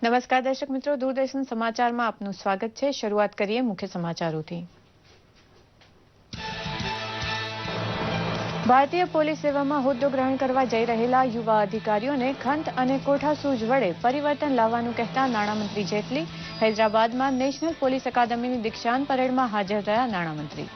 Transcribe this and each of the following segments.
નમસ્કાર દર્શક મિત્રો, દૂરદર્શન સમાચારમાં આપનું સ્વાગત છે। શરૂઆત કરીએ મુખ્ય સમાચારોથી। ભારતીય પોલીસ સેવામાં હોદ્દો ગ્રહણ કરવા જઈ રહેલા યુવા અધિકારીઓને ખંત અને કોઠાસૂઝ વડે પરિવર્તન લાવવાનું કહેતા નાણામંત્રી જેટલી હૈદરાબાદમાં નેશનલ પોલીસ અકાદમીની દીક્ષાંત પરેડમાં હાજર રહ્યા નાણામંત્રી।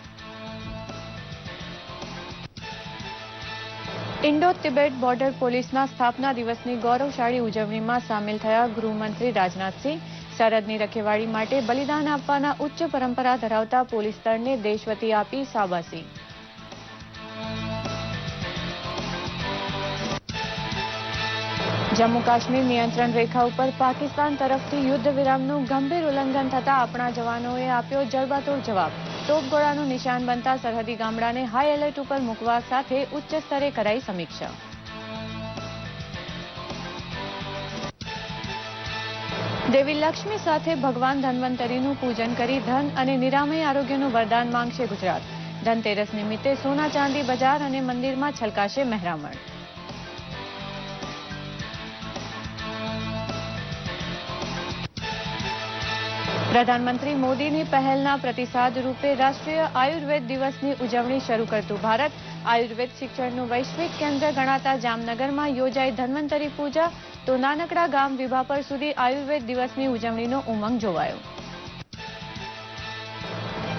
ઇન્ડો તિબેટ બોર્ડર પોલીસના સ્થાપના દિવસની ગૌરવશાળી ઉજવણીમાં સામેલ થયા ગૃહમંત્રી રાજનાથસિંહ। સરહદની રખેવાળી માટે બલિદાન આપવાના ઉચ્ચ પરંપરા ધરાવતા પોલીસ દળને દેશવતી આપી શાબાશી। જમ્મુ કાશ્મીર નિયંત્રણ રેખા ઉપર પાકિસ્તાન તરફથી યુદ્ધ વિરામનું ગંભીર ઉલ્લંઘન થતા આપણા જવાનોએ આપ્યો જડબાતોડ જવાબ। તોપગોળાનું નિશાન બનતા સરહદી ગામડાને હાઈ એલર્ટ ઉપર મૂકવા સાથે ઉચ્ચ સ્તરે કરાઈ સમીક્ષા। દેવી લક્ષ્મી સાથે ભગવાન ધન્વંતરીનું પૂજન કરી ધન અને નિરામય આરોગ્યનું વરદાન માંગશે ગુજરાત। ધનતેરસ નિમિત્તે સોના ચાંદી બજાર અને મંદિરમાં છલકાશે મહેરામણ। પ્રધાનમંત્રી મોદીની પહેલના પ્રતિસાદ રૂપે રાષ્ટ્રીય આયુર્વેદ દિવસની ઉજવણી શરૂ કરતું ભારત। આયુર્વેદ શિક્ષણનું વૈશ્વિક કેન્દ્ર ગણાતા જામનગરમાં યોજાઈ ધન્વંતરી પૂજા, તો નાનકડા ગામ વિભાપર સુધી આયુર્વેદ દિવસની ઉજવણીનો ઉમંગ જોવાયો।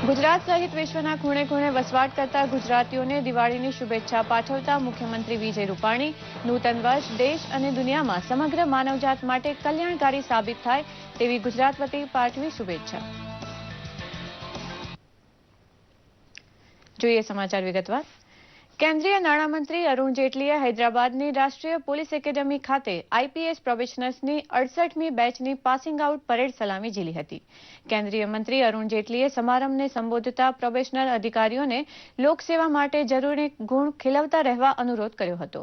ગુજરાત સહિત વિશ્વના ખૂણે ખૂણે વસવાટ કરતા ગુજરાતીઓને દિવાળીની શુભેચ્છા પાઠવતા મુખ્યમંત્રી વિજય રૂપાણી। નૂતન વર્ષ દેશ અને દુનિયામાં સમગ્ર માનવજાત માટે કલ્યાણકારી સાબિત થાય તેવી ગુજરાત વતી પાઠવી શુભેચ્છા। જોઈએ સમાચાર વિગતવાર। કેન્દ્રીય નાણામંત્રી અરુણ જેટલીએ હૈદરાબાદની રાષ્ટ્રીય પોલીસ એકેડમી ખાતે આઈપીએસ પ્રોબેશનર્સની 68મી બેચની પાસિંગ આઉટ પરેડ સલામી ઝીલી હતી। કેન્દ્રીય મંત્રી અરુણ જેટલીએ સમારંભને સંબોધતા પ્રોબેશનર અધિકારીઓને લોકસેવા માટે જરૂરી ગુણ ખીલવતા રહેવા અનુરોધ કર્યો હતો।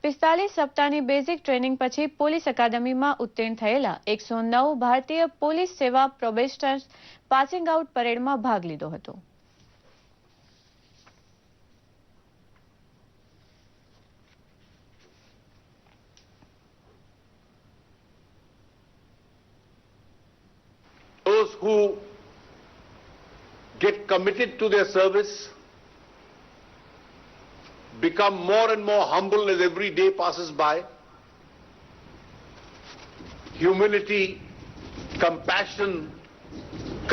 45 સપ્તાહની બેઝિક ટ્રેનિંગ પછી પોલીસ અકાદમીમાં ઉત્તીર્ણ થયેલા 109 ભારતીય પોલીસ સેવા પ્રોબેશનર્સ પાસિંગ આઉટ પરેડમાં ભાગ લીધો હતો। Those who get committed to their service become more and more humble as every day passes by. Humility, compassion,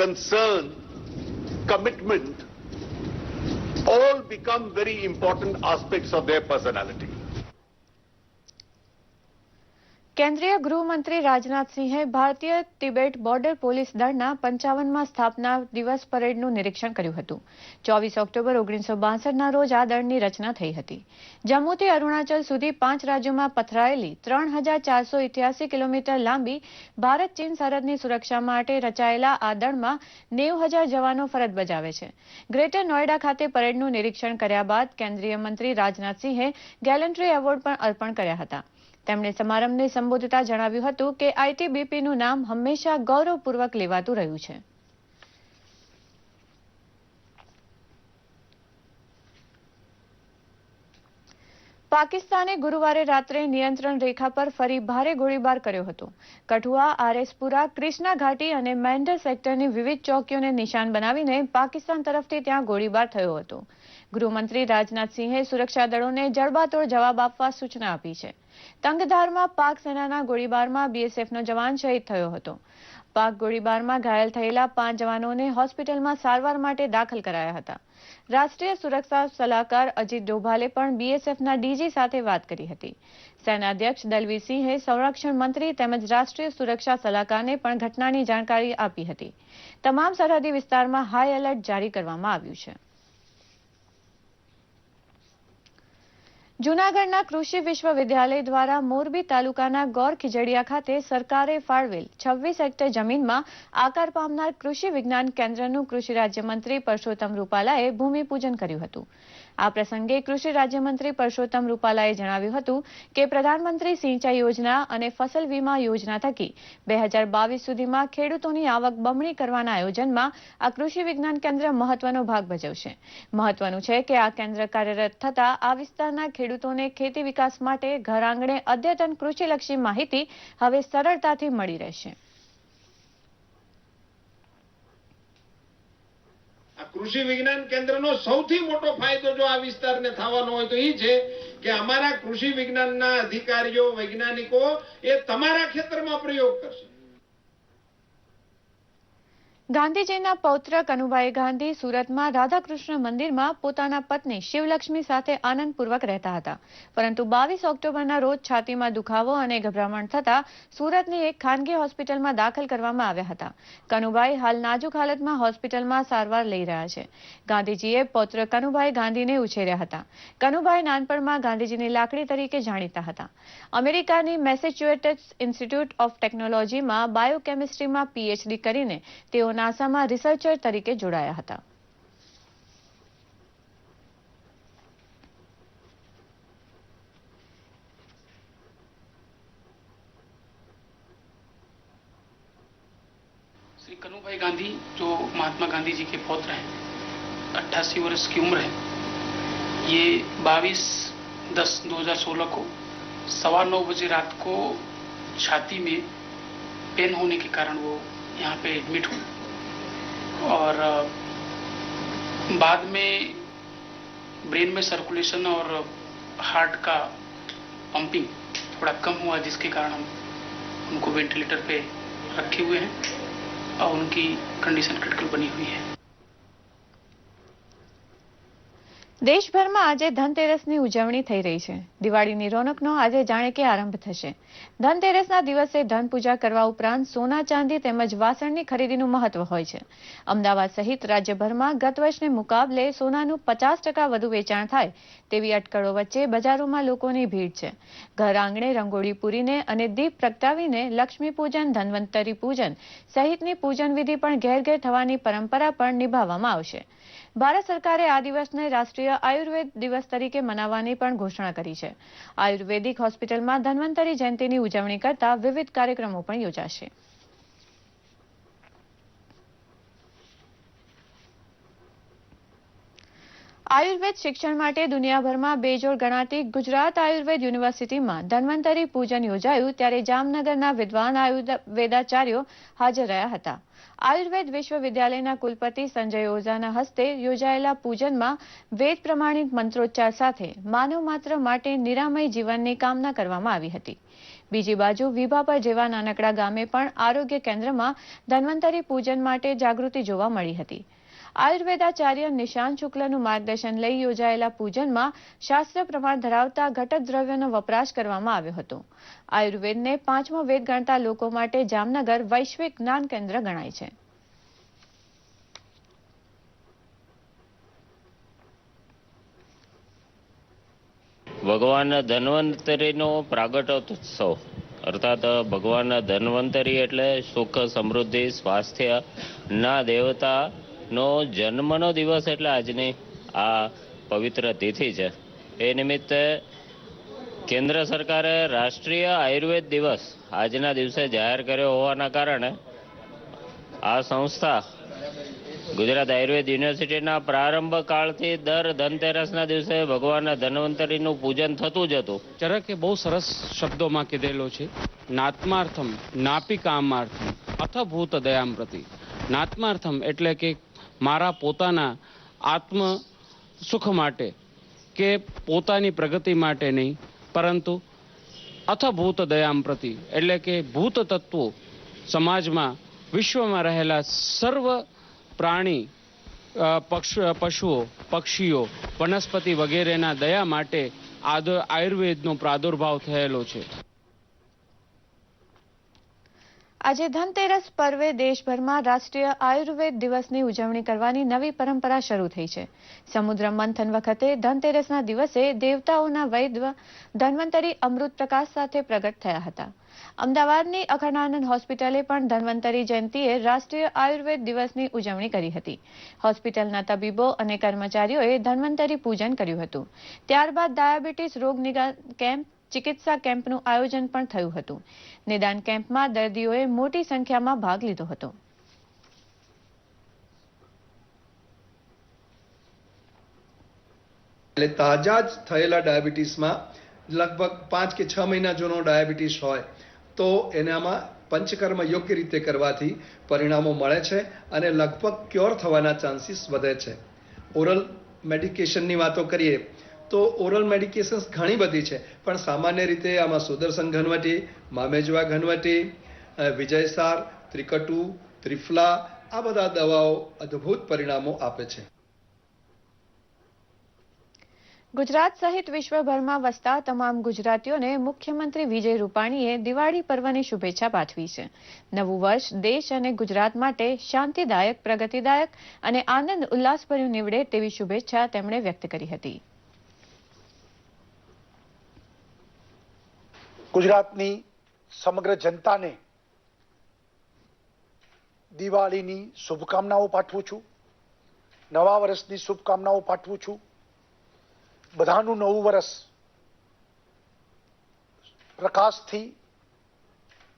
concern, commitment all become very important aspects of their personality. કેન્દ્રીય ગૃહમંત્રી રાજનાથસિંહે ભારતીય Tibet border police દળના 55મા સ્થાપના દિવસ પરેડનું નિરીક્ષણ કર્યું હતું। 24 ઓક્ટોબર 1962ના રોજ આ દળની રચના થઈ હતી। જમ્મુથી અરુણાચલ સુધી 5 રાજ્યોમાં પથરાયેલી 3488 કિલોમીટર લાંબી ભારત ચીન સરહદની સુરક્ષા માટે રચાયેલા આ દળમાં 90,000 જવાનો ફરજ બજાવે છે। ગ્રેટર નોઈડા ખાતે પરેડનું નિરીક્ષણ કર્યા બાદ કેન્દ્રીય મંત્રી રાજનાથસિંહે ગેલેન્ટ્રી એવોર્ડ પણ અર્પણ કર્યા હતા। તેમણે સમારંભને સંબોધતા જણાવ્યું હતું કે આઈટીબીપીનું નામ હંમેશા ગૌરવપૂર્વક લેવાતું રહ્યું છે। પાકિસ્તાને ગુરુવારે રાત્રે નિયંત્રણ રેખા પર ફરી ભારે ગોળીબાર કર્યો હતો। કઠુઆ, આરએસપુરા, ક્રિષ્ના ઘાટી અને મેંઢર સેક્ટરની વિવિધ ચોકીઓને નિશાન બનાવીને પાકિસ્તાન તરફથી ત્યાં ગોળીબાર થયો હતો। ગૃહમંત્રી રાજનાથસિંહે સુરક્ષા દળોને જડબાતોડ જવાબ આપવા સૂચના આપી છે। તંગધારમાં પાક સેનાના ગોળીબારમાં બીએસએફનો જવાન શહીદ થયો હતો। પાક ગોળીબારમાં ઘાયલ થયેલા 5 જવાનોને હોસ્પિટલમાં સારવાર માટે દાખલ કરાયા હતા। રાષ્ટ્રીય સુરક્ષા સલાહકાર અજીત ડોભાલે પણ બીએસએફના ડીજી સાથે વાત કરી હતી। સેનાધ્યક્ષ દલવીરસિંહે સંરક્ષણ મંત્રી તેમજ રાષ્ટ્રીય સુરક્ષા સલાહકારને પણ ઘટનાની જાણકારી આપી હતી। તમામ સરહદી વિસ્તારમાં હાઈ એલર્ટ જારી કરવામાં આવ્યું છે। જૂનાગઢના કૃષિ વિશ્વવિદ્યાલય દ્વારા મોરબી તાલુકાના ગોર ખીજડીયા ખાતે સરકારે ફાળવેલ 26 હેક્ટર જમીનમાં આકાર પામનાર કૃષિ વિજ્ઞાન કેન્દ્રનું કૃષિ રાજ્યમંત્રી પરસોત્તમ રૂપાલાએ ભૂમિપૂજન કર્યું હતું। આ પ્રસંગે કૃષિ રાજ્યમંત્રી પરસોત્તમ રૂપાલાએ જણાવ્યું હતું કે પ્રધાનમંત્રી સિંચાઈ યોજના અને ફસલ વીમા યોજના થકી 2022 સુધીમાં ખેડૂતોની આવક બમણી કરવાના આયોજનમાં આ કૃષિ વિજ્ઞાન કેન્દ્ર મહત્વનો ભાગ ભજવશે. મહત્વનું છે કે આ કેન્દ્ર કાર્યરત થતા આ વિસ્તારના ખેડૂતોને ખેતી વિકાસ માટે ઘર આંગણે અદ્યતન કૃષિલક્ષી માહિતી હવે સરળતાથી મળી રહેશે. કૃષિ વિજ્ઞાન કેન્દ્રનો સૌથી મોટો ફાયદો જો આ વિસ્તારને થવાનો હોય તો એ છે કે અમારા કૃષિ વિજ્ઞાનના અધિકારીઓ વૈજ્ઞાનિકો એ તમારા ખેતરમાં પ્રયોગ કરશે. ગાંધીજીના પૌત્ર કનુભાઈ ગાંધી સુરતમાં રાધાકૃષ્ણ મંદિરમાં પોતાના પત્ની શિવલક્ષ્મી સાથે આનંદપૂર્વક રહેતા હતા, પરંતુ 22 ઓક્ટોબરના રોજ છાતીમાં દુખાવો અને ગભરામણ થતા સુરતની એક ખાનગી હોસ્પિટલમાં દાખલ કરવામાં આવ્યા હતા. કનુભાઈ હાલ નાજુક હાલતમાં હોસ્પિટલમાં સારવાર લઈ રહ્યા છે. ગાંધીજીએ પૌત્ર કનુભાઈ ગાંધીને ઉછેર્યા હતા. કનુભાઈ નાનપણમાં ગાંધીજીની લાકડી તરીકે જાણીતા હતા. અમેરિકાની મેસેચ્યુસેટ્સ ઇન્સ્ટિટ્યૂટ ઓફ ટેકનોલોજીમાં બાયોકેમિસ્ટ્રીમાં PhD કરીને તેઓ નાસામાં રિસર્ચર તરીકે જોડાયા હતા. श्री कनुभाई गांधी जो महात्मा गांधी जी के पौत्र हैं, 88 वर्ष की उम्र है. ये 22/10/2016 को 9:15 बजे रात को छाती में पेन होने के कारण वो यहाँ पे एडमिट हुए और बाद में ब्रेन में सर्कुलेशन और हार्ट का पंपिंग थोड़ा कम हुआ, जिसके कारण हम उनको वेंटिलेटर पे रखे हुए हैं और उनकी कंडीशन क्रिटिकल बनी हुई है. દેશભરમાં આજે ધનતેરસની ઉજવણી થઈ રહી છે. દિવાળીની રોનકનો આજે જાણે કે આરંભ થશે. ધનતેરસના દિવસે ધન પૂજા કરવા ઉપરાંત સોના ચાંદી તેમજ વાસણની ખરીદીનું મહત્વ હોય છે. અમદાવાદ સહિત રાજ્યભરમાં ગત વર્ષને મુકાબલે સોનાનું 50% વધુ વેચાણ થાય તેવી અટકળો વચ્ચે બજારોમાં લોકોની ભીડ છે. ઘર આંગણે રંગોળી પૂરીને અને દીપ પ્રગટાવીને લક્ષ્મી પૂજન, ધન્વંતરી પૂજન સહિતની પૂજન વિધિ પણ ઘેર ઘેર થવાની પરંપરા પણ નિભાવવામાં આવશે. ભારત સરકારે આ દિવસને રાષ્ટ્રીય આયુર્વેદ દિવસ તરીકે મનાવવાની પણ ઘોષણા કરી છે. આયુર્વેદિક હોસ્પિટલમાં ધન્વંતરી જયંતિની ઉજવણી કરતા વિવિધ કાર્યક્રમો પણ યોજાશે. આયુર્વેદ શિક્ષણ માટે દુનિયાભરમાં બેજોડ ગણાતી ગુજરાત આયુર્વેદ યુનિવર્સિટીમાં ધન્વંતરી પૂજન યોજાયું ત્યારે જામનગરના વિદ્વાન આયુર્વેદાચાર્યો હાજર રહ્યા હતા. આયુર્વેદ વિશ્વવિદ્યાલયના કુલપતિ સંજય ઓઝાના હસ્તે યોજાયેલા પૂજનમાં વેદ પ્રમાણિત મંત્રોચ્ચાર સાથે માનવ માત્ર માટે નિરામય જીવનની કામના કરવામાં આવી હતી. બીજી બાજુ વિભાપર જેવા નાનકડા ગામે પણ આરોગ્ય કેન્દ્રમાં ધન્વંતરી પૂજન માટે જાગૃતિ જોવા મળી હતી. આયુર્વેદાચાર્ય નિશાંત શુક્લનું માર્ગદર્શન લઈ યોજાયેલા પૂજનમાં શાસ્ત્ર પ્રમાણ ધરાવતા ઘટક દ્રવ્યોનો વપરાશ કરવામાં આવ્યો હતો. આયુર્વેદને 5મો વેદ ગણતા લોકો માટે જામનગર વૈશ્વિક જ્ઞાન કેન્દ્ર ગણાય છે. ભગવાન ધન્વંતરીનો પ્રાગટ્યોત્સવ અર્થાત ભગવાન ધન્વંતરી એટલે સુખ, સમૃદ્ધિ, સ્વાસ્થ્ય ના દેવતા નો જન્મનો દિવસ એટલે આજની આ પવિત્ર તિથિ છે. એ નિમિત્તે કેન્દ્ર સરકારે રાષ્ટ્રીય આયુર્વેદ દિવસ આજના દિવસે જાહેર કર્યો હોવાના કારણે આ સંસ્થા ગુજરાત આયુર્વેદ યુનિવર્સિટીના પ્રારંભ કાળથી દર ધનતેરસના દિવસે ભગવાન ધન્વંતરીનું પૂજન થતું જ હતું. ચરકે બહુ સરસ શબ્દોમાં કીધેલો છે, નાત્માર્થમ નાપી કામાર્થમ અથ ભૂત દયામ પ્રતિ. નાત્માર્થમ એટલે કે મારા પોતાના આત્મ સુખ માટે કે પોતાની પ્રગતિ માટે નહીં, પરંતુ અથ ભૂત દયામ પ્રતિ એટલે કે ભૂત તત્વો, સમાજમાં વિશ્વમાં રહેલા સર્વ પ્રાણી, પશુઓ, પક્ષીઓ, વનસ્પતિ વગેરેના દયા માટે આયુર્વેદનો પ્રાદુર્ભાવ થયેલો છે. આજે ધનતેરસ પર્વે દેશભરમાં રાષ્ટ્રીય આયુર્વેદ દિવસની ઉજવણી કરવાની નવી પરંપરા શરૂ થઈ છે. સમુદ્ર મંથન વખતે ધનતેરસના દિવસે દેવતાઓના વૈદ્ય ધન્વંતરી અમૃત પ્રકાશ સાથે પ્રગટ થયા હતા. અમદાવાદની અખંડાનંદ હોસ્પિટલે પણ ધન્વંતરી જયંતિએ રાષ્ટ્રીય આયુર્વેદ દિવસની ઉજવણી કરી હતી. હોસ્પિટલના તબીબો અને કર્મચારીઓએ ધન્વંતરી પૂજન કર્યું હતું. ત્યારબાદ ડાયાબિટીસ રોગ નિદાન કેમ્પ, ચિકિત્સા કેમ્પનું આયોજન પણ થયું હતું. નિદાન કેમ્પમાં દર્દીઓએ મોટી સંખ્યામાં ભાગ લીધો હતો. એટલે તાજા જ થયેલા ડાયાબિટીસમાં લગભગ 5 કે 6 મહિના જૂનો ડાયાબિટીસ હોય તો એનામાં પંચકર્મ યોગ્ય રીતે કરવાથી પરિણામો મળે છે અને લગભગ ક્યોર થવાના ચાન્સીસ વધે છે. ઓરલ મેડિકેશનની વાતો કરીએ તો ઓરલ મેડિકેશન્સ ઘણી બધી છે, પણ સામાન્ય રીતે આમાં સુદર્શન ઘનવટી, મામેજવા ઘનવટી, વિજયસાર, ત્રિકટુ, ત્રિફલા આ બધા દવાઓ અદ્ભુત પરિણામો આપે છે. ગુજરાત સહિત વિશ્વભરમાં વસતા તમામ ગુજરાતીઓને મુખ્યમંત્રી વિજય રૂપાણીએ દિવાળી પર્વની શુભેચ્છા પાઠવી છે. નવું વર્ષ દેશ અને ગુજરાત માટે શાંતિદાયક, પ્રગતિદાયક અને આનંદ ઉલ્લાસભર્યું નીવડે તેવી શુભેચ્છા તેમણે વ્યક્ત કરી હતી. ગુજરાતની સમગ્ર જનતાને દિવાળીની શુભકામનાઓ પાઠવું છું, નવા વર્ષની શુભકામનાઓ પાઠવું છું. બધાનું નવું વર્ષ પ્રકાશથી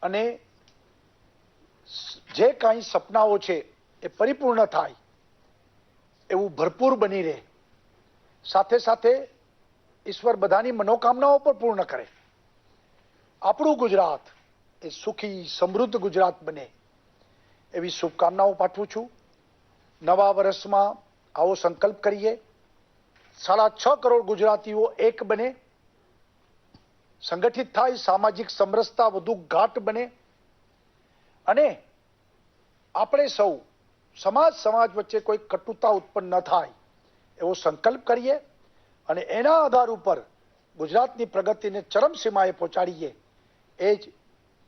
અને જે કાંઈ સપનાઓ છે એ પરિપૂર્ણ થાય એવું ભરપૂર બની રહે. સાથે સાથે ઈશ્વર બધાની મનોકામનાઓ પણ પૂર્ણ કરે. આપણું ગુજરાત એ સુખી સમૃદ્ધ ગુજરાત બને એવી શુભકામનાઓ પાઠવું છું. નવા વર્ષમાં આવો સંકલ્પ કરીએ, 6.5 કરોડ ગુજરાતીઓ એક બને, સંગઠિત થાય, સામાજિક સમરસતા વધુ ગાઢ બને અને આપણે સૌ સમાજ વચ્ચે કોઈ કટુતા ઉત્પન્ન ન થાય એવો સંકલ્પ કરીએ અને એના આધાર ઉપર ગુજરાતની પ્રગતિને ચરમસીમાએ પહોંચાડીએ. એ જ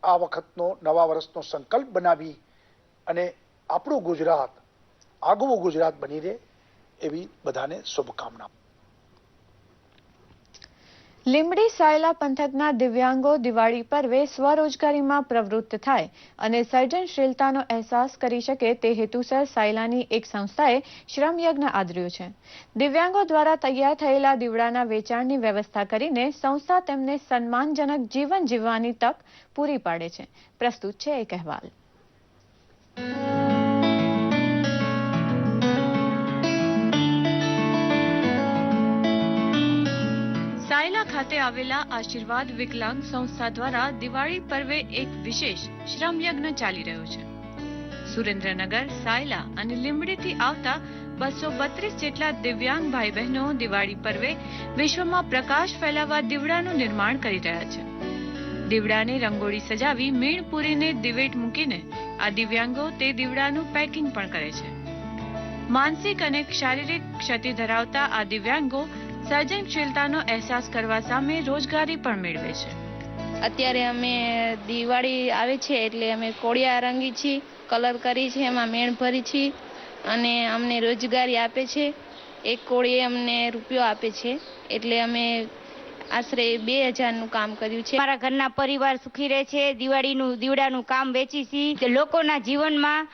આ વખતનો નવા વર્ષનો સંકલ્પ બનાવી અને આપણું ગુજરાત આગવું ગુજરાત બની રહે એવી બધાને શુભકામના. લીંબડી સાયલા પંથકના દિવ્યાંગો દિવાળી પર્વે સ્વરોજગારીમાં પ્રવૃત્ત થાય અને સર્જનશીલતાનો અહેસાસ કરી શકે તે હેતુસર સાયલાની એક સંસ્થાએ શ્રમયજ્ઞ આદર્યો છે. દિવ્યાંગો દ્વારા તૈયાર થયેલા દીવડાના વેચાણની વ્યવસ્થા કરીને સંસ્થા તેમને સન્માનજનક જીવન જીવવાની તક પૂરી પાડે છે. પ્રસ્તુત છે એક અહેવાલ. સાયલા ખાતે આવેલા આશીર્વાદ વિકલાંગ સંસ્થા દ્વારા દિવાળી પર્વે એક વિશેષ શ્રમયજ્ઞ ચાલી રહ્યો છે. સુરેન્દ્રનગર, સાયલા અને લીંબડીથી આવતા 232 જેટલા દિવ્યાંગ ભાઈ બહેનો દિવાળી પર્વે વિશ્વમાં પ્રકાશ ફેલાવવા દીવડાનું નિર્માણ કરી રહ્યા છે. દીવડાને રંગોળી સજાવી મીણ પૂરીને દિવેટ મૂકીને આ દિવ્યાંગો તે દીવડાનું પેકિંગ પણ કરે છે. માનસિક અને શારીરિક ક્ષતિ ધરાવતા આ દિવ્યાંગો સર્જનશીલતાનો અહેસાસ કરવા સામે રોજગારી પણ મેળવે છે. અત્યારે અમે દિવાળી આવે છે એટલે અમે કોળિયા રંગી છીએ, કલર કરી છે, એમાં મેણ ભરી છીએ અને અમને રોજગારી આપે છે. એક કોળીએ અમને રૂપિયો આપે છે એટલે અમે આશરે 2000નું કામ કર્યું છે. મારા ઘરના પરિવાર સુખી રહે છે. દીવડાનું કામ વેચી છીએ. લોકોના જીવનમાં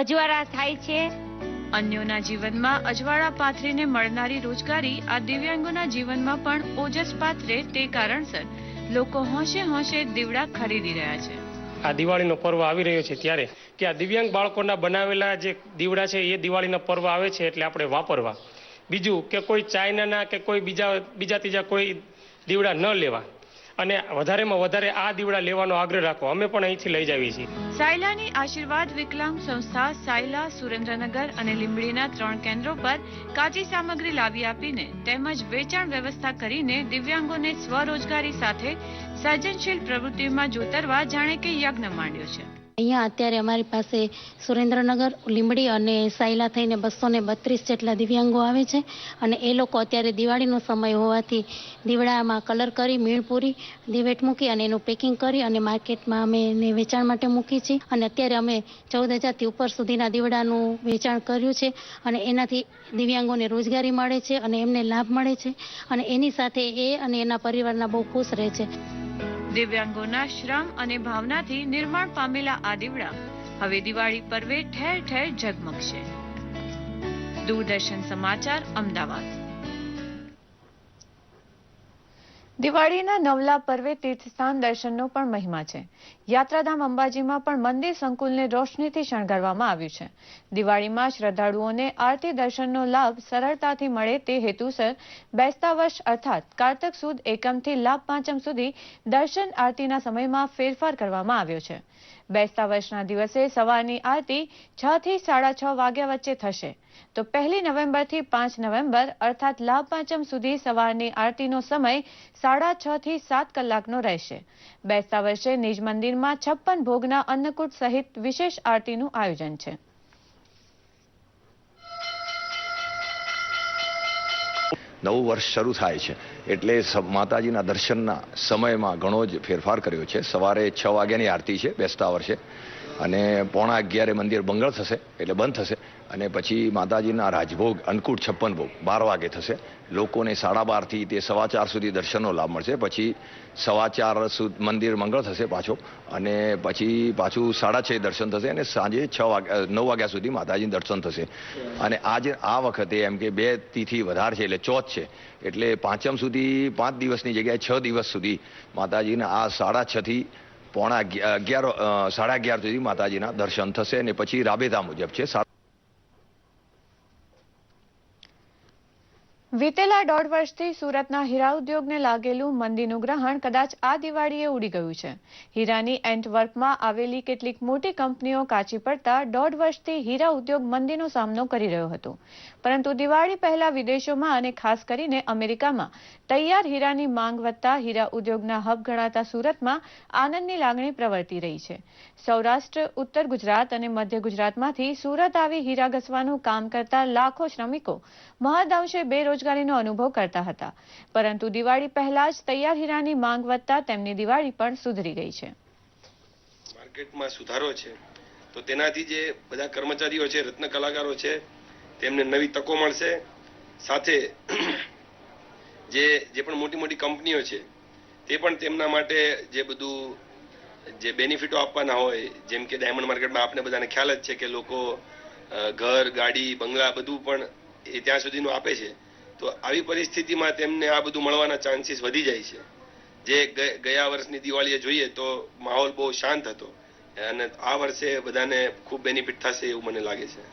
અજવાળા થાય છે. અન્યોના જીવનમાં અજવાળા પાથરીને મળનારી રોજગારી આ દિવ્યાંગોના જીવનમાં પણ ઓજસ પાથરે તે કારણસર લોકો હોંશે હોંશે દીવડા ખરીદી રહ્યા છે. આ દિવાળીનો પર્વ આવી રહ્યો છે ત્યારે કે આ દિવ્યાંગ બાળકોના બનાવેલા જે દીવડા છે એ દિવાળીનો પર્વ આવે છે એટલે આપણે વાપરવા. બીજું કે કોઈ ચાઇનાના કે કોઈ બીજા ત્રીજા કોઈ દીવડા ન લેવા અને વધારેમાં વધારે આ દીવડા લેવાનો આગ્રહ રાખો. અમે પણ અહીંથી લઈ જાવીએ છીએ. સાયલાની આશીર્વાદ વિકલાંગ સંસ્થા સાયલા, સુરેન્દ્રનગર અને લીંબડીના 3 કેન્દ્રો પર કાચી સામગ્રી લાવી આપીને તેમજ વેચાણ વ્યવસ્થા કરીને દિવ્યાંગોને સ્વરોજગારી સાથે સર્જનશીલ પ્રવૃત્તિમાં જોતરવા જાણે કે યજ્ઞ માંડ્યો છે. અહીંયા અત્યારે અમારી પાસે સુરેન્દ્રનગર, લીંબડી અને સાયલા થઈને 232 જેટલા દિવ્યાંગો આવે છે અને એ લોકો અત્યારે દિવાળીનો સમય હોવાથી દીવડામાં કલર કરી, મીણ પૂરી, દિવેટ મૂકી અને એનું પેકિંગ કરી અને માર્કેટમાં અમે એને વેચાણ માટે મૂકી છે અને અત્યારે અમે 14,000થી ઉપર સુધીના દીવડાનું વેચાણ કર્યું છે અને એનાથી દિવ્યાંગોને રોજગારી મળે છે અને એમને લાભ મળે છે અને એની સાથે એ અને એના પરિવારના બહુ ખુશ રહે છે. દિવ્યાંગોના શ્રમ અને ભાવનાથી નિર્માણ પામેલા આ દીવડા હવે દિવાળી પર્વે ઠેર ઠેર ઝગમગશે. દૂરદર્શન સમાચાર, અમદાવાદ. દિવાળીના નવલા પર્વે તીર્થસ્થાન દર્શનનો પણ મહિમા છે. યાત્રાધામ અંબાજીમાં પણ મંદિર સંકુલને રોશનીથી શણગારવામાં આવ્યું છે. દિવાળીમાં શ્રદ્ધાળુઓને આરતી દર્શનનો લાભ સરળતાથી મળે તે હેતુસર બેસતા વર્ષ અર્થાત કારતક સુદ એકમથી લાભ પાંચમ સુધી દર્શન આરતીના સમયમાં ફેરફાર કરવામાં આવ્યો છે. બેસતા વર્ષના દિવસે સવારની આરતી 6 થી 6:30 વાગ્યા વચ્ચે થશે તો 1 નવેમ્બરથી 5 નવેમ્બર અર્થાત લાભ પાંચમ સુધી સવારની આરતીનો સમય 6:30 થી 7 કલાકનો રહેશે. બેસતા વર્ષે નિજ મંદિરમાં 56 ભોગના અન્નકૂટ સહિત વિશેષ આરતીનું આયોજન છે. નવું વર્ષ શરૂ થાય છે એટલે માતાજીના દર્શનના સમયમાં ઘણો જ ફેરફાર કર્યો છે. સવારે 6 વાગ્યાની આરતી છે બેસતા વર્ષે અને 11:15 મંદિર બંગળ થશે એટલે બંધ થશે અને પછી માતાજીના રાજભોગ અન્નકૂટ 56 ભોગ 12 વાગે થશે. લોકોને 12:30 થી તે 4:15 સુધી દર્શનનો લાભ મળશે. પછી 4:15 સુધી મંદિર મંગળ થશે પાછો અને પછી પાછું 6:30 દર્શન થશે અને સાંજે 9 વાગ્યા સુધી માતાજીનું દર્શન થશે. અને આજે આ વખતે એમ કે 2 તિથિ વધારે છે એટલે ચોથ છે એટલે પાંચમ સુધી 5 દિવસની જગ્યાએ 6 દિવસ સુધી માતાજીના આ 6:30 થી 11:30 સુધી માતાજીના દર્શન થશે અને પછી રાબેતા મુજબ છે. વિતેલા 1.5 વર્ષથી સુરતના હીરા ઉદ્યોગને લાગેલું મંદીનું ગ્રહણ કદાચ આ દિવાળીએ ઉડી ગયું છે. હીરાની એન્ટવર્પમાં આવેલી કેટલીક મોટી કંપનીઓ કાચી પડતા 1.5 વર્ષથી હીરા ઉદ્યોગ મંદીનો સામનો કરી રહ્યો હતો. પરંતુ દિવાળી પહેલા વિદેશોમાં અને ખાસ કરીને અમેરિકામાં તૈયાર હીરાની માંગ વધતા હીરા ઉદ્યોગના હબ ગણાતા સુરતમાં આનંદની લાગણી પ્રવર્તી રહી છે. સૌરાષ્ટ્ર, ઉત્તર ગુજરાત અને મધ્ય ગુજરાતમાંથી સુરત આવી હીરા ઘસવાનું કામ કરતા લાખો શ્રમિકો મહદઅંશે બેરોજગારીનો અનુભવ કરતા હતા. પરંતુ દિવાળી પહેલા જ તૈયાર હીરાની માંગ વધતા તેમની દિવાળી પણ સુધરી ગઈ છે. માર્કેટમાં સુધારો છે તો તેનાથી જે બધા કર્મચારીઓ છે, રત્ન કલાકારો છે, તેમને નવી તકો મળશે. સાથે જે પણ મોટી મોટી કંપનીઓ છે તે પણ તેમના માટે જે બધું જે બેનિફિટો આપવાના હોય, જેમ કે ડાયમંડ માર્કેટમાં આપણે બધાને ખ્યાલ જ છે કે લોકો ઘર, ગાડી, બંગલા બધું પણ એ ત્યાં સુધીનું આપે છે. તો આવી પરિસ્થિતિમાં તેમને આ બધું મળવાના ચાન્સીસ વધી જાય છે. જે ગયા વર્ષની દિવાળીએ જોઈએ તો માહોલ બહુ શાંત હતો અને આ વર્ષે બધાને ખૂબ બેનિફિટ થશે એવું મને લાગે છે.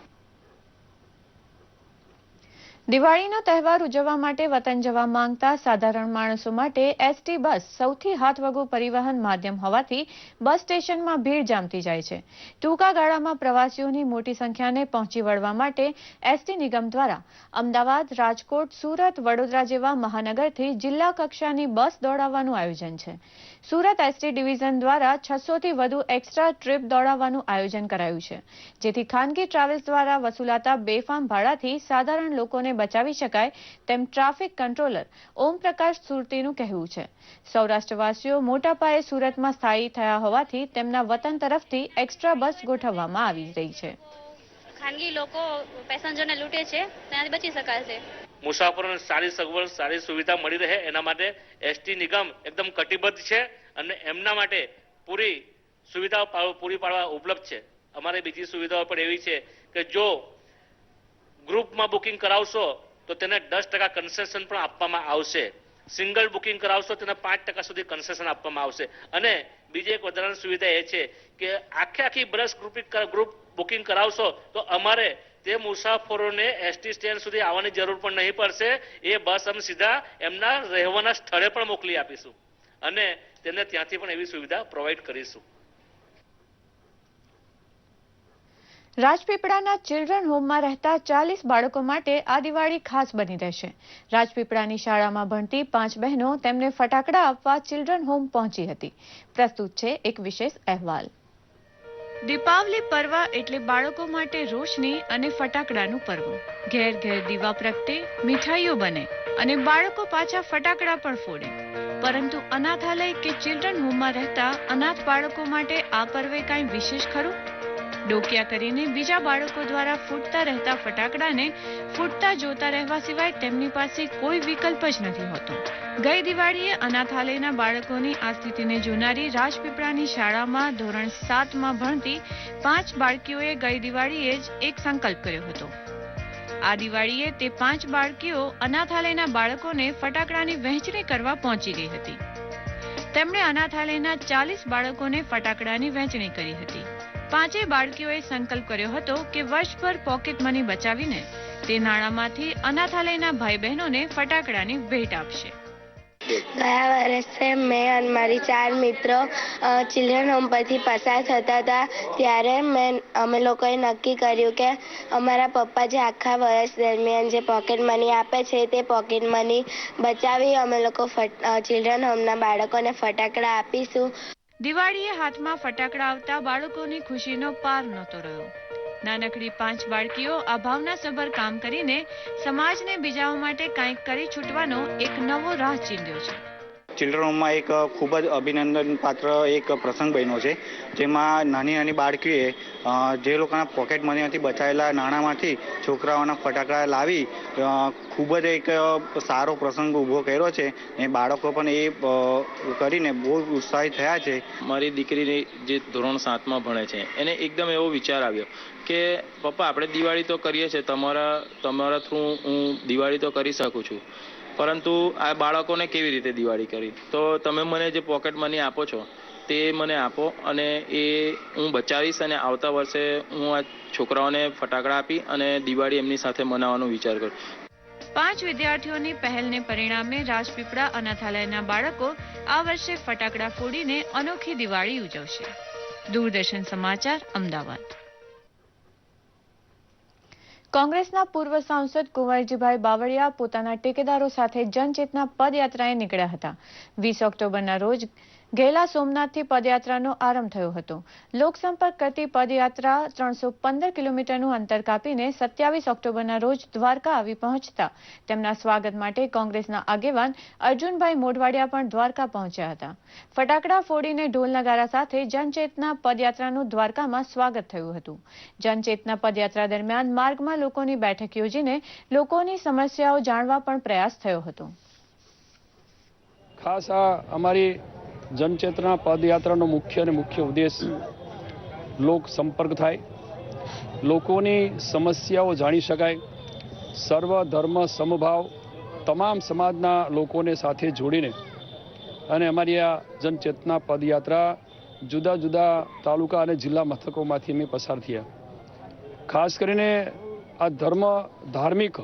દિવાળીનો તહેવાર ઉજવવા માટે વતન જવા માંગતા સાધારણ માણસો માટે એસટી બસ સૌથી હાથવગું પરિવહન માધ્યમ હોવાથી બસ સ્ટેશનમાં ભીડ જામતી જાય છે. ટૂંકા ગાળામાં પ્રવાસીઓની મોટી સંખ્યાને પહોંચી વળવા માટે એસટી નિગમ દ્વારા અમદાવાદ, રાજકોટ, સુરત, વડોદરા જેવા મહાનગરથી જિલ્લા કક્ષાની બસ દોડાવવાનું આયોજન છે. સુરત એસટી ડિવિઝન દ્વારા 600થી વધુ એક્સ્ટ્રા ટ્રીપ દોડાવવાનું આયોજન કરાયું છે, જેથી ખાનગી ટ્રાવેલ્સ દ્વારા વસૂલાતા બેફામ ભાડાથી સાધારણ લોકોને બચાવી શકાય તેમ ટ્રાફિક કંટ્રોલર ઓમપ્રકાશ સુરતીનું કહેવું છે. સૌરાષ્ટ્રવાસીઓ મોટા પાયે સુરતમાં સ્થાયી થયા હોવાથી તેમના વતન તરફથી એક્સ્ટ્રા બસ ગોઠવવામાં આવી રહી છે. ખાનગી લોકો પેસેન્જરને લૂંટે છે તેનાથી બચી શકાય છે. મુસાફરોને સારી સગવડ, સારી સુવિધા મળી રહે એના માટે એસટી નિગમ એકદમ કટિબદ્ધ છે અને એમના માટે પૂરી સુવિધાઓ પૂરી પાડવા ઉપલબ્ધ છે. અમારે બીજી સુવિધાઓ પણ એવી છે કે જો ગ્રુપમાં બુકિંગ કરાવશો તો તેને 10% કન્સેશન પણ આપવામાં આવશે. સિંગલ બુકિંગ કરાવશો તેને 5% સુધી કન્સેશન આપવામાં આવશે. અને બીજી એક વધારાની સુવિધા એ છે કે આખી બ્રશ ગ્રુપ બુકિંગ કરાવશો તો અમારે તે મુસાફરોને એસટી સ્ટેન્ડ સુધી આવવાની જરૂર પણ નહીં પડશે. એ બસ અમે સીધા એમના રહેવાના સ્થળે પણ મોકલી આપીશું અને તેમને ત્યાંથી પણ એવી સુવિધા પ્રોવાઈડ કરીશું. રાજપીપળાના ચિલ્ડ્રન હોમમાં રહેતા 40 બાળકો માટે આ દિવાળી ખાસ બની રહેશે. રાજપીપળાની શાળામાં ભણતી 5 બહેનો તેમને ફટાકડા આપવા ચિલ્ડ્રન હોમ પહોંચી હતી. પ્રસ્તુત છે એક વિશેષ અહેવાલ. દીપાવલી પર્વ એટલે બાળકો માટે રોશની અને ફટાકડાનું પર્વ. ઘેર ઘેર દીવા પ્રગટે, મીઠાઈઓ બને અને બાળકો પાછા ફટાકડા પણ ફોડે. પરંતુ અનાથાલય કે ચિલ્ડ્રન હોમમાં રહેતા અનાથ બાળકો માટે આ પર્વે કાંઈ વિશેષ ખરું? ડોકિયા કરીને બીજા બાળકો દ્વારા ફૂટતા રહેતા ફટાકડાને ફૂટતા જોતા રહેવા સિવાય તેમની પાસે કોઈ વિકલ્પ જ નથી હોતો. ગઈ દિવાળીએ અનાથાલયના બાળકોની આ સ્થિતિને જોનારી રાજપીપળાની શાળામાં ધોરણ 7માં ભણતી 5 બાળકીઓએ ગઈ દિવાળીએ જ એક સંકલ્પ કર્યો હતો. આ દિવાળીએ તે 5 બાળકીઓ અનાથાલયના બાળકોને ફટાકડાની વહેંચણી કરવા પહોંચી ગઈ હતી. તેમણે અનાથાલયના 40 બાળકોને ફટાકડાની વહેંચણી કરી હતી. 5 બાળકીઓએ સંકલ્પ કર્યો હતો કે વર્ષભર પોકેટ મની બચાવીને તે નાણાંમાંથી અનાથાલયના ભાઈ બહેનોને ફટાકડાની ભેટ આપશે. ગયા વર્ષે મેં અને મારી 4 મિત્રો ચિલ્ડ્રન હોમ પરથી પસાર થતા હતા ત્યારે અમે લોકોએ નક્કી કર્યું કે અમારા પપ્પા જે આખા વર્ષ દરમિયાન જે પોકેટ મની આપે છે તે પોકેટ મની બચાવી અમે લોકો ચિલ્ડ્રન હોમના બાળકોને ફટાકડા આપીશું. દિવાળીએ હાથમાં ફટાકડા આવતા બાળકોની ખુશીનો પાર નહોતો રહ્યો. નાનકડી 5 બાળકીઓ આ ભાવનાસભર કામ કરીને સમાજને બીજાઓ માટે કંઈક કરી છૂટવાનો એક નવો રાહ ચીંધ્યો છે. ચિલ્ડ્રન હોમમાં એક ખૂબ જ અભિનંદન પાત્ર એક પ્રસંગ બન્યો છે, જેમાં નાની નાની બાળકીઓએ જે લોકોના પોકેટ મનીમાંથી બચાવેલા નાણાંમાંથી છોકરાઓના ફટાકડા લાવી ખૂબ જ એક સારો પ્રસંગ ઊભો કર્યો છે. એ બાળકો પણ એ કરીને બહુ ઉત્સાહિત થયા છે. મારી દીકરી જે ધોરણ 7માં ભણે છે એને એકદમ એવો વિચાર આવ્યો કે પપ્પા આપણે દિવાળી તો કરીએ છીએ, તમારા થ્રુ હું દિવાળી તો કરી શકું છું, પરંતુ આ બાળકોને કેવી રીતે દિવાળી કરી? તો તમે મને જે પોકેટ મની આપો છો તે મને આપો અને એ હું બચાવીશ અને આવતા વર્ષે હું આ છોકરાઓને ફટાકડા આપી અને દિવાળી એમની સાથે મનાવવાનો વિચાર કરું. 5 વિદ્યાર્થીઓની પહેલને પરિણામે રાજપીપળા અનાથાલયના બાળકો આ વર્ષે ફટાકડા ફોડીને અનોખી દિવાળી ઉજવશે. દૂરદર્શન સમાચાર, અમદાવાદ. કોંગ્રેસના પૂર્વ સાંસદ કુંવરજીભાઈ બાવળિયા પોતાના ટેકેદારો સાથે જનચેતના પદયાત્રાએ નીકળ્યા હતા. 20 ઓક્ટોબરના રોજ ગેલા સોમનાથથી પદયાત્રાનો આરંભ થયો હતો. લોકસંપર્ક કરતી પદયાત્રા 315 કિલોમીટરનું અંતર કાપીને 27 ઓક્ટોબરના રોજ દ્વારકા આવી પહોંચતા તેમના સ્વાગત માટે કોંગ્રેસના આગેવાન અર્જુનભાઈ મોઢવાડિયા પણ દ્વારકા પહોંચ્યા હતા. ફટાકડા ફોડીને ઢોલ નગારા સાથે જનચેતના પદયાત્રાનું દ્વારકામાં સ્વાગત થયું હતું. જનચેતના પદયાત્રા દરમિયાન માર્ગમાં લોકોની બેઠક યોજીને લોકોની સમસ્યાઓ જાણવા પણ પ્રયાસ થયો હતો. ખાસ અમારી જનચેતના પદયાત્રાનો મુખ્ય ઉદ્દેશ લોક સંપર્ક થાય, લોકોની સમસ્યાઓ જાણી શકાય, સર્વ ધર્મ સમભાવ તમામ સમાજના લોકોને સાથે જોડીને અને અમારી આ જનચેતના પદયાત્રા જુદા જુદા તાલુકા અને જિલ્લા મથકોમાંથી અમે પસાર થયા. ખાસ કરીને આ ધાર્મિક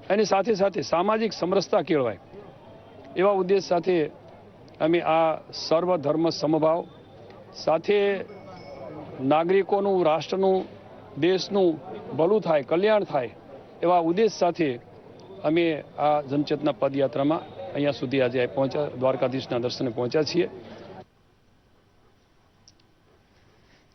એની સાથે સાથે સામાજિક સમરસતા કેળવાય એવા ઉદ્દેશ સાથે અમે આ સર્વ ધર્મ સમભાવ સાથે નાગરિકોનું, રાષ્ટ્રનું, દેશનું ભલું થાય, કલ્યાણ થાય એવા ઉદ્દેશ સાથે અમે આ જનચેતના પદયાત્રામાં અહીંયા સુધી આજે પહોંચ્યા, દ્વારકાધીશના દર્શને પહોંચ્યા છીએ.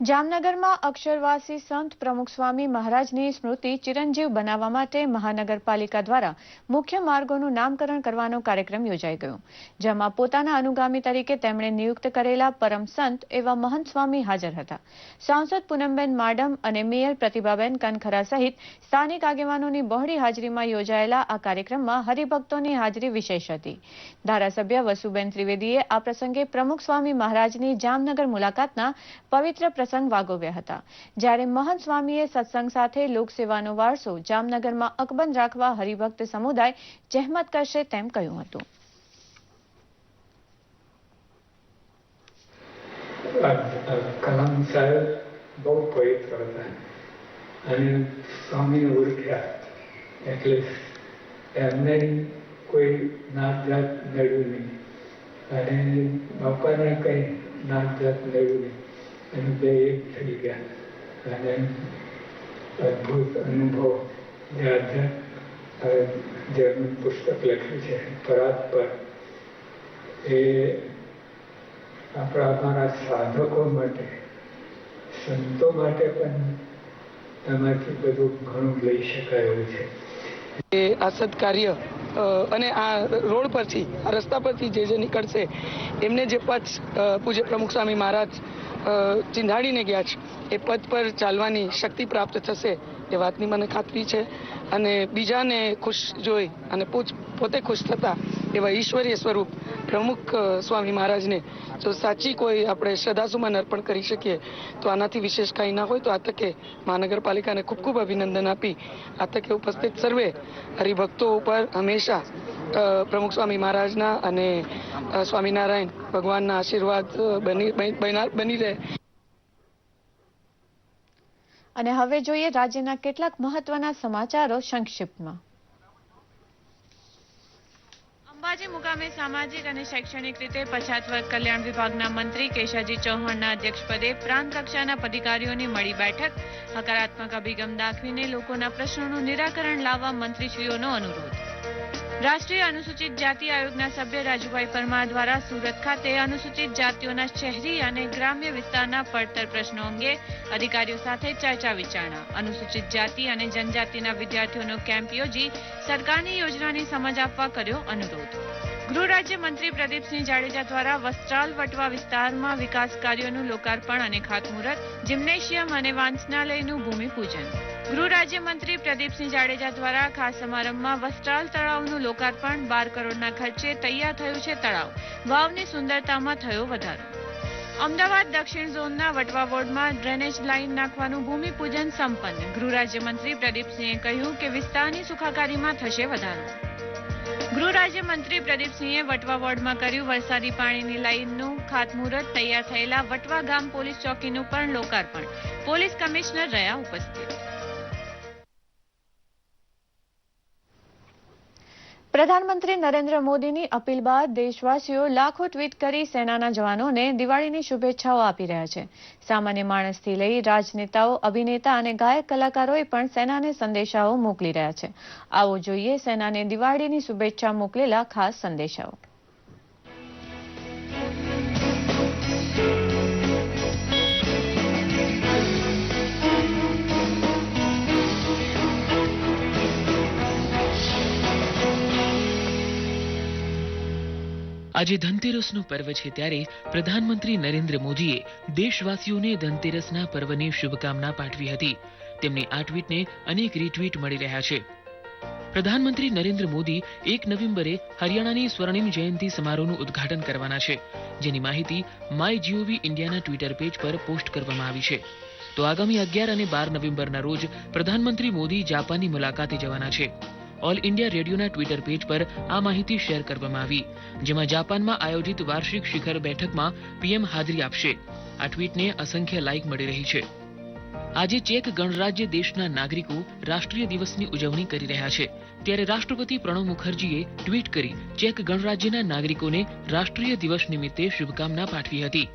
જામનગરમાં અક્ષરવાસી સંત પ્રમુખ સ્વામી મહારાજની સ્મૃતિ ચિરંજીવ બનાવવા માટે મહાનગરપાલિકા દ્વારા મુખ્ય માર્ગોનું નામકરણ કરવાનો કાર્યક્રમ યોજાઈ ગયો, જેમાં પોતાના અનુગામી તરીકે તેમણે નિયુક્ત કરેલા પરમ સંત એવા મહંત સ્વામી હાજર હતા. સાંસદ પૂનમબેન માડમ અને મેયર પ્રતિભાબેન કનખરા સહિત સ્થાનિક આગેવાનોની બહોળી હાજરીમાં યોજાયેલા આ કાર્યક્રમમાં હરિભક્તોની હાજરી વિશેષ હતી. ધારાસભ્ય વસુબેન ત્રિવેદીએ આ પ્રસંગે પ્રમુખ સ્વામી મહારાજની જામનગર મુલાકાતના પવિત્ર પ્રસંગ વાગોવ્યા હતા, જ્યારે મહંત સ્વામીએ સત્સંગ સાથે લોકસેવાનો વારસો જામનગરમાં અકબંધ રાખવા હરિભક્ત સમુદાય જહેમત કરશે તેમ કહ્યું હતું. કલામ સાહેબ બહુ પવિત્ર હતા અને સ્વામીને ઓળખ્યા એટલે એમને કોઈ નાત જાત નડ્યું નહીં અને બાપાને કંઈ નાત જાત નડ્યું નહીં અને બે એક થઈ ગયા અને અદ્ભુત અનુભવ જેનું પુસ્તક લખ્યું છે પરાત્પર એ આપણા અમારા સાધકો માટે સંતો માટે પણ એમાંથી બધું ઘણું લઈ શકાય એવું છે. એ આ સત્કાર્ય અને આ રોડ પરથી આ રસ્તા પરથી જે નીકળશે એમને જે પથ પૂજ્ય પ્રમુખ સ્વામી મહારાજ ચીંધાડીને ગયા છે એ પદ પર ચાલવાની શક્તિ પ્રાપ્ત થશે એ વાતની મને ખાતરી છે. અને બીજાને ખુશ જોઈ અને પોતે ખુશ થતા એવા ઈશ્વરીય સ્વરૂપ પ્રમુખ સ્વામી મહારાજને જો સાચી કોઈ આપણે શ્રદ્ધાસુમન અર્પણ કરી શકીએ તો આનાથી વિશેષ કાંઈ ના હોય. તો આ તકે મહાનગરપાલિકાને ખૂબ ખૂબ અભિનંદન આપી આ તકે ઉપસ્થિત સર્વે હરિભક્તો ઉપર હંમેશા પ્રમુખ સ્વામી મહારાજના અને સ્વામિનારાયણ ભગવાનના આશીર્વાદ બની રહે. અને હવે જોઈએ રાજ્યના કેટલાક મહત્વના સમાચારો સંક્ષિપ્તમાં. અંબાજી મુકામે સામાજિક અને શૈક્ષણિક રીતે પછાત વર્ગ કલ્યાણ વિભાગના મંત્રી કેશાજી ચૌહાણના અધ્યક્ષપદે પ્રાંત કક્ષાના અધિકારીઓની મળી બેઠક. હકારાત્મક અભિગમ દાખવીને લોકોના પ્રશ્નોનું નિરાકરણ લાવવા મંત્રીશ્રીઓનો અનુરોધ. રાષ્ટ્રીય અનુસૂચિત જાતિ આયોગના સભ્ય રાજુભાઈ પરમાર દ્વારા સુરત ખાતે અનુસૂચિત જાતિઓના શહેરી અને ગ્રામ્ય વિસ્તારના પડતર પ્રશ્નો અંગે અધિકારીઓ સાથે ચર્ચા વિચારણા. અનુસૂચિત જાતિ અને જનજાતિના વિદ્યાર્થીઓનો કેમ્પ યોજી સરકારની યોજનાની સમજ આપવા કર્યો અનુરોધ. ગૃહ રાજ્ય મંત્રી પ્રદીપસિંહ જાડેજા દ્વારા વસ્ત્રાલ વટવા વિસ્તારમાં વિકાસ કાર્યોનું લોકાર્પણ અને ખાતમુહૂર્ત. જિમ્નેશિયમ અને વાંચનાલયનું ભૂમિપૂજન. ગૃહ રાજ્ય મંત્રી પ્રદીપસિંહ જાડેજા દ્વારા ખાસ સમારંભમાં વસ્ત્રાલ તળાવનું લોકાર્પણ. 12 કરોડના ખર્ચે તૈયાર થયું છે તળાવ. વાવની સુંદરતામાં થયો વધારો. અમદાવાદ દક્ષિણ ઝોનના વટવા વોર્ડમાં ડ્રેનેજ લાઇન નાખવાનું ભૂમિપૂજન સંપન્ન. ગૃહ રાજ્યમંત્રી પ્રદીપસિંહે કહ્યું કે વિસ્તારની સુખાકારીમાં થશે વધારો. ગૃહ રાજ્યમંત્રી પ્રદીપસિંહે વટવા વોર્ડમાં કર્યું વરસાદી પાણીની લાઇનનું ખાતમુહૂર્ત. તૈયાર થયેલા વટવા ગામ પોલીસ ચોકીનું પણ લોકાર્પણ. પોલીસ કમિશનર રહ્યા ઉપસ્થિત. પ્રધાનમંત્રી નરેન્દ્ર મોદીની અપીલ બાદ દેશવાસીઓ લાખો ટ્વીટ કરી સેનાના જવાનોને દિવાળીની શુભેચ્છાઓ આપી રહ્યા છે. સામાન્ય માણસથી લઈ રાજનેતાઓ, અભિનેતા અને ગાયક કલાકારોએ પણ સેનાને સંદેશાઓ મોકલી રહ્યા છે. આવો જોઈએ સેનાને દિવાળીની શુભેચ્છા મોકલેલા ખાસ સંદેશાઓ. આજે ધનતેરસનો પર્વ છે ત્યારે પ્રધાનમંત્રી નરેન્દ્ર મોદીએ દેશવાસીઓને ધનતેરસના પર્વની શુભકામના પાઠવી હતી. તેમની આ ટ્વીટને અનેક રીટ્વીટ મળી રહ્યા છે. પ્રધાનમંત્રી નરેન્દ્ર મોદી 1 નવેમ્બરે હરિયાણાની સ્વર્ણિમ જયંતિ સમારોહનું ઉદ્ઘાટન કરવાના છે, જેની માહિતી MyGov ઇન્ડિયાના ટ્વિટર પેજ પર પોસ્ટ કરવામાં આવી છે. તો આગામી 11 અને 12 નવેમ્બરના રોજ પ્રધાનમંત્રી મોદી જાપાનની મુલાકાતે જવાના છે. ઓલ ઇન્ડિયા રેડિયોના ટ્વિટર પેજ પર આ માહિતી શેર કરવામાં આવી, જેમાં જાપાનમાં આયોજિત વાર્ષિક શિખર બેઠકમાં પીએમ હાજરી આપશે. આ ટ્વીટને અસંખ્ય લાઇક મળી રહી છે. આજે ચેક ગણરાજ્ય દેશના નાગરિકો રાષ્ટ્રીય દિવસની ઉજવણી કરી રહ્યા છે, ત્યારે રાષ્ટ્રપતિ પ્રણવ મુખર્જીએ ટ્વીટ કરી ચેક ગણરાજ્યના નાગરિકોને રાષ્ટ્રીય દિવસ નિમિત્તે શુભકામના પાઠવી હતી.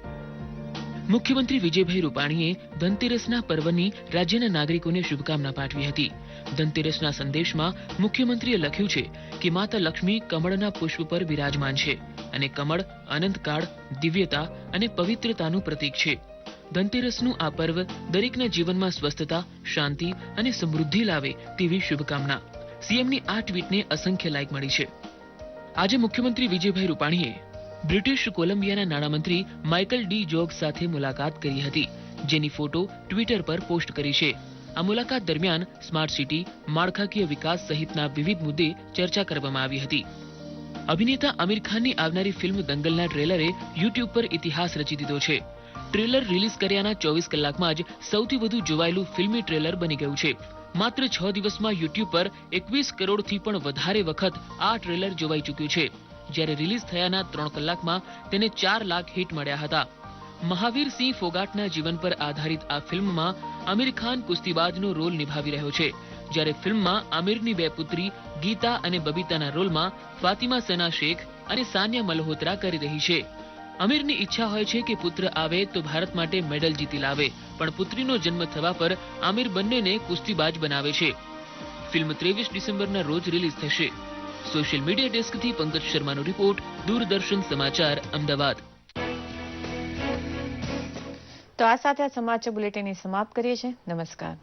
મુખ્યમંત્રી વિજયભાઈ રૂપાણીએ ધનતેરસના પર્વની રાજ્યના નાગરિકોને શુભકામના પાઠવી હતી. ધનતેરસના સંદેશમાં મુખ્યમંત્રીએ લખ્યું છે કે માતા લક્ષ્મી કમળના પુષ્પ પર બિરાજમાન છે અને કમળ અનંતકાળ, દિવ્યતા અને પવિત્રતાનું પ્રતીક છે. ધનતેરસનું આ પર્વ દરેકના જીવનમાં સ્વસ્થતા, શાંતિ અને સમૃદ્ધિ લાવે તેવી શુભકામના. સીએમની આ ટ્વીટને અસંખ્ય લાઇક મળી છે. આજે મુખ્યમંત્રી વિજયભાઈ રૂપાણીએ બ્રિટિશ કોલંબિયાના નાણામંત્રી માઇકલ ડી જોગ સાથે મુલાકાત કરી હતી, જેની ફોટો ટ્વિટર પર પોસ્ટ કરી છે. આ મુલાકાત દરમિયાન સ્માર્ટ સિટી, માળખાકીય વિકાસ સહિતના વિવિધ મુદ્દે ચર્ચા કરવામાં આવી હતી. અભિનેતા આમિર ખાનની આવનારી ફિલ્મ દંગલના ટ્રેલરે યુટ્યુબ પર ઇતિહાસ રચી દીધો છે. ટ્રેલર રિલીઝ કર્યાના 24 કલાકમાં જ સૌથી વધુ જોવાયેલું ફિલ્મી ટ્રેલર બની ગયું છે. માત્ર 6 દિવસમાં યુટ્યુબ પર 21 કરોડથી પણ વધારે વખત આ ટ્રેલર જોવાઈ ચૂક્યું છે, જ્યારે રિલીઝ થયાના 3 કલાકમાં તેને 4 લાખ હિટ મળ્યા હતા. મહાવીર સિંહ ફોગાટના જીવન પર આધારિત આ ફિલ્મમાં આમિર ખાન કુસ્તીબાજનો રોલ નિભાવી રહ્યો છે, જ્યારે ફિલ્મમાં આમિરની 2 પુત્રી ગીતા અને બબીતાના રોલમાં ફાતિમા સના શેખ અને સાનિયા મલ્હોત્રા કરી રહી છે. આમિરની ઈચ્છા હોય છે કે પુત્ર આવે તો ભારત માટે મેડલ જીતી લાવે, પણ પુત્રીનો જન્મ થવા પર આમિર બંનેને કુસ્તીબાજ બનાવે છે. ફિલ્મ 23 ડિસેમ્બરના રોજ રિલીઝ થશે. સોશિયલ મીડિયા ડેસ્કથી પંકજ શર્માનો રિપોર્ટ, દૂરદર્શન સમાચાર, અમદાવાદ. તો આ સાથે આ સમાચાર બુલેટિનની સમાપ્ત કરીએ છીએ. નમસ્કાર.